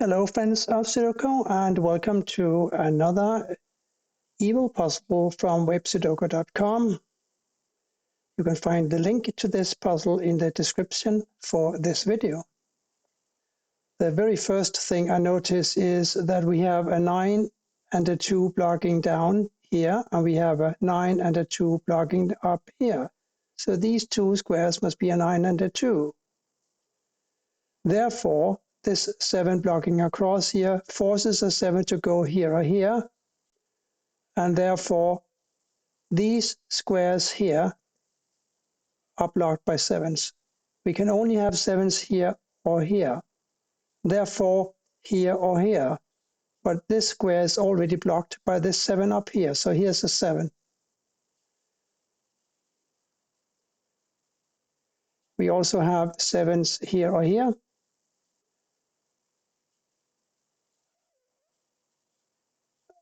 Hello friends of Sudoku and welcome to another evil puzzle from websudoku.com. You can find the link to this puzzle in the description for this video. The very first thing I notice is that we have a 9 and a 2 blocking down here, and we have a 9 and a 2 blocking up here. So these two squares must be a 9 and a 2. Therefore, this 7 blocking across here forces a 7 to go here or here, and therefore these squares here are blocked by 7s. We can only have 7s here or here, therefore here or here, but this square is already blocked by this 7 up here, so here's a 7. We also have 7s here or here,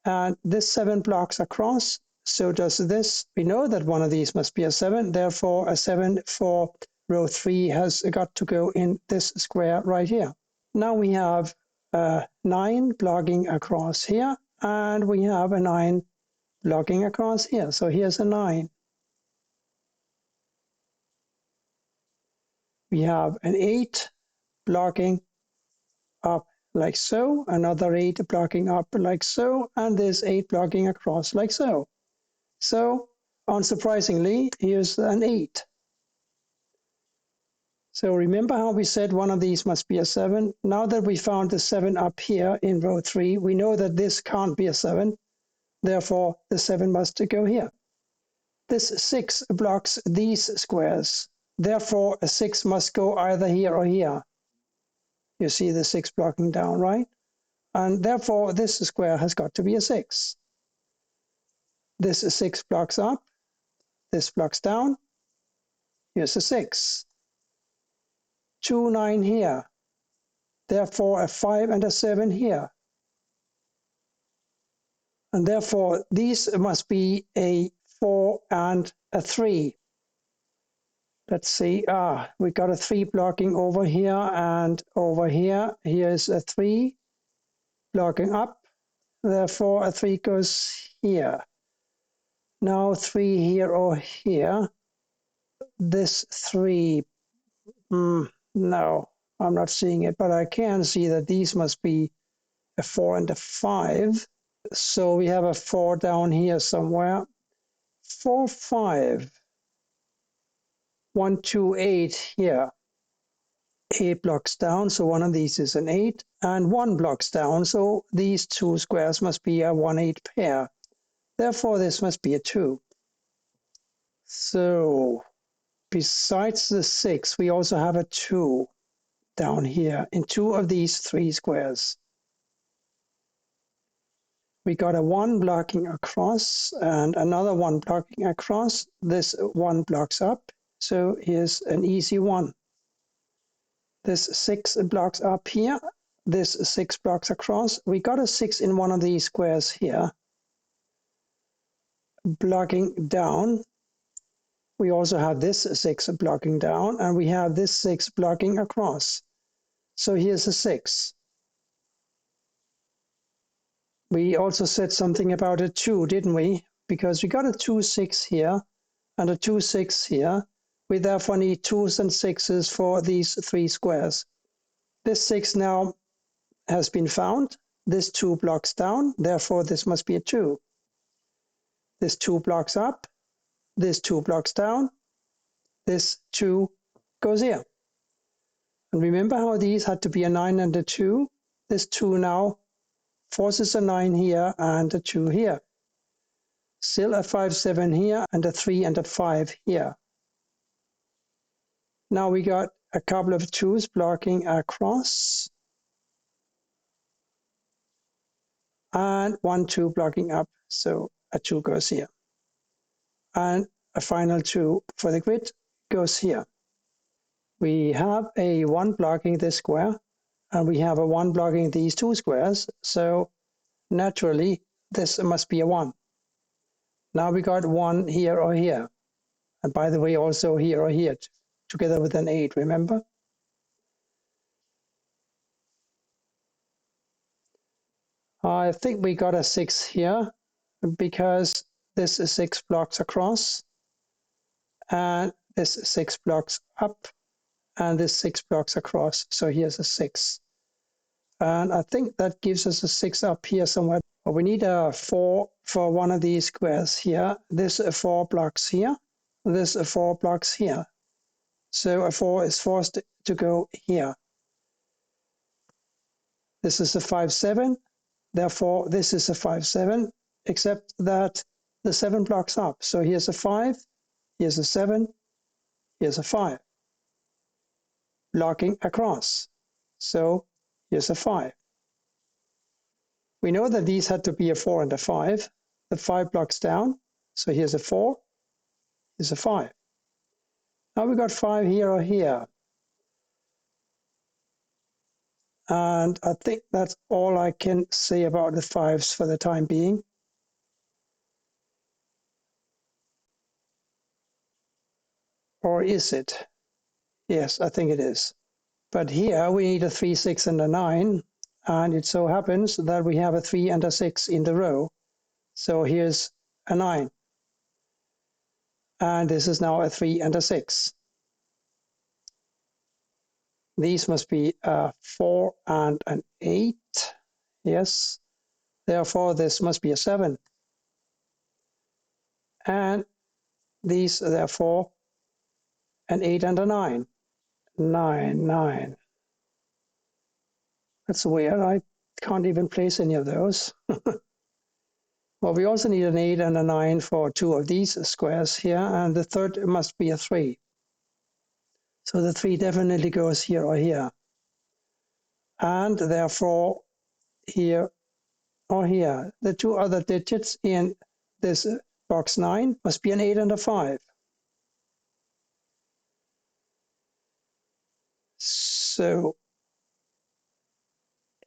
and this 7 blocks across, so does this. We know that one of these must be a 7, therefore a 7 for row 3 has got to go in this square right here. Now we have a 9 blocking across here, and we have a 9 blocking across here, so here's a 9. We have an 8 blocking up like so, another 8 blocking up like so, and this 8 blocking across like so. So, unsurprisingly, here's an 8. So remember how we said one of these must be a 7? Now that we found the 7 up here in row 3, we know that this can't be a 7. Therefore, the 7 must go here. This 6 blocks these squares. Therefore, a 6 must go either here or here. You see the 6 blocking down, right? And therefore, this square has got to be a 6. This 6 blocks up. This blocks down. Here's a 6. 2, 9 here. Therefore, a 5 and a 7 here. And therefore, these must be a 4 and a 3. Let's see, we got a 3 blocking over here and over here. Here's a 3 blocking up. Therefore, a 3 goes here. Now 3 here or here. This 3, no, I'm not seeing it, but I can see that these must be a 4 and a 5. So we have a 4 down here somewhere. 4, 5. 1, 2, 8 here. 8 blocks down, so one of these is an 8, and 1 blocks down, so these two squares must be a 1, 8 pair. Therefore, this must be a 2. So, besides the 6, we also have a 2 down here in 2 of these 3 squares. We got a 1 blocking across and another 1 blocking across. This 1 blocks up, so here's an easy 1. This 6 blocks up here. This 6 blocks across. We got a 6 in one of these squares here. Blocking down. We also have this 6 blocking down, and we have this 6 blocking across. So here's a 6. We also said something about a 2, didn't we? Because we got a 2, 6 here and a 2, 6 here. We therefore need 2s and 6s for these 3 squares. This 6 now has been found. This 2 blocks down, therefore this must be a 2. This 2 blocks up, this 2 blocks down, this 2 goes here. And remember how these had to be a 9 and a 2? This 2 now forces a 9 here and a 2 here. Still a 5, 7 here and a 3 and a 5 here. Now we got a couple of 2s blocking across. And 1, 2 blocking up, so a 2 goes here. And a final 2 for the grid goes here. We have a 1 blocking this square, and we have a 1 blocking these 2 squares, so naturally this must be a 1. Now we got 1 here or here, and by the way also here or here, together with an 8, remember? I think we got a 6 here because this is 6 blocks across, and this 6 blocks up, and this 6 blocks across. So here's a 6. And I think that gives us a 6 up here somewhere. But we need a 4 for one of these squares here. This 4 blocks here. This 4 blocks here. So a 4 is forced to go here. This is a 5, 7. Therefore, this is a 5, 7, except that the 7 blocks up. So here's a 5, here's a 7, here's a 5. Blocking across. So here's a 5. We know that these had to be a 4 and a 5. The 5 blocks down. So here's a 4, here's a 5. Now we got 5 here or here. And I think that's all I can say about the 5s for the time being. Or is it? Yes, I think it is. But here we need a 3, 6, and a 9. And it so happens that we have a 3 and a 6 in the row. So here's a 9. And this is now a 3 and a 6. These must be a 4 and an 8. Yes. Therefore, this must be a 7. And these, therefore, an 8 and a 9. 9, 9. That's weird. I can't even place any of those. Well, we also need an 8 and a 9 for 2 of these squares here, and the third must be a 3. So the 3 definitely goes here or here. And therefore, here or here. The 2 other digits in this box 9 must be an 8 and a 5. So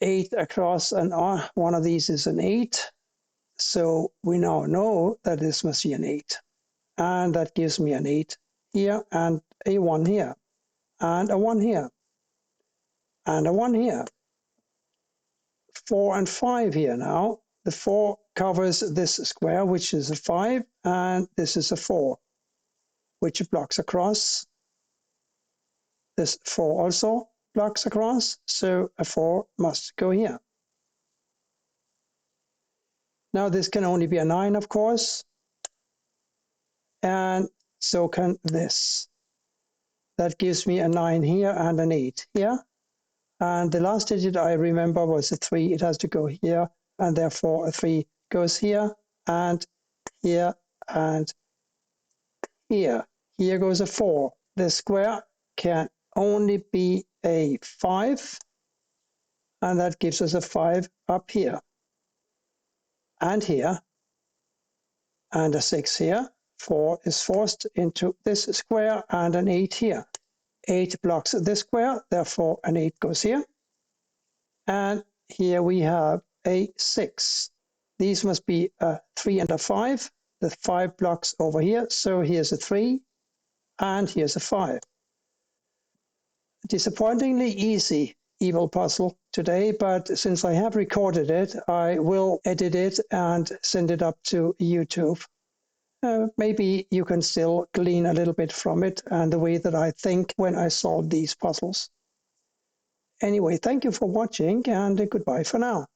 8 across, and one of these is an 8. So we now know that this must be an 8. And that gives me an 8 here, and a 1 here, and a 1 here, and a 1 here. 4 and 5 here now. The 4 covers this square, which is a 5, and this is a 4, which blocks across. This 4 also blocks across, so a 4 must go here. Now this can only be a 9, of course, and so can this. That gives me a 9 here and an 8 here. And the last digit I remember was a 3. It has to go here, and therefore a 3 goes here, and here, and here. Here goes a 4. The square can only be a 5, and that gives us a 5 up here, and here, and a 6 here. 4 is forced into this square, and an 8 here. 8 blocks this square, therefore an 8 goes here. And here we have a 6. These must be a 3 and a 5. The 5 blocks over here, so here's a 3, and here's a 5. Disappointingly easy evil puzzle today, but since I have recorded it, I will edit it and send it up to YouTube. Maybe you can still glean a little bit from it and the way that I think when I solve these puzzles. Anyway, thank you for watching, and goodbye for now.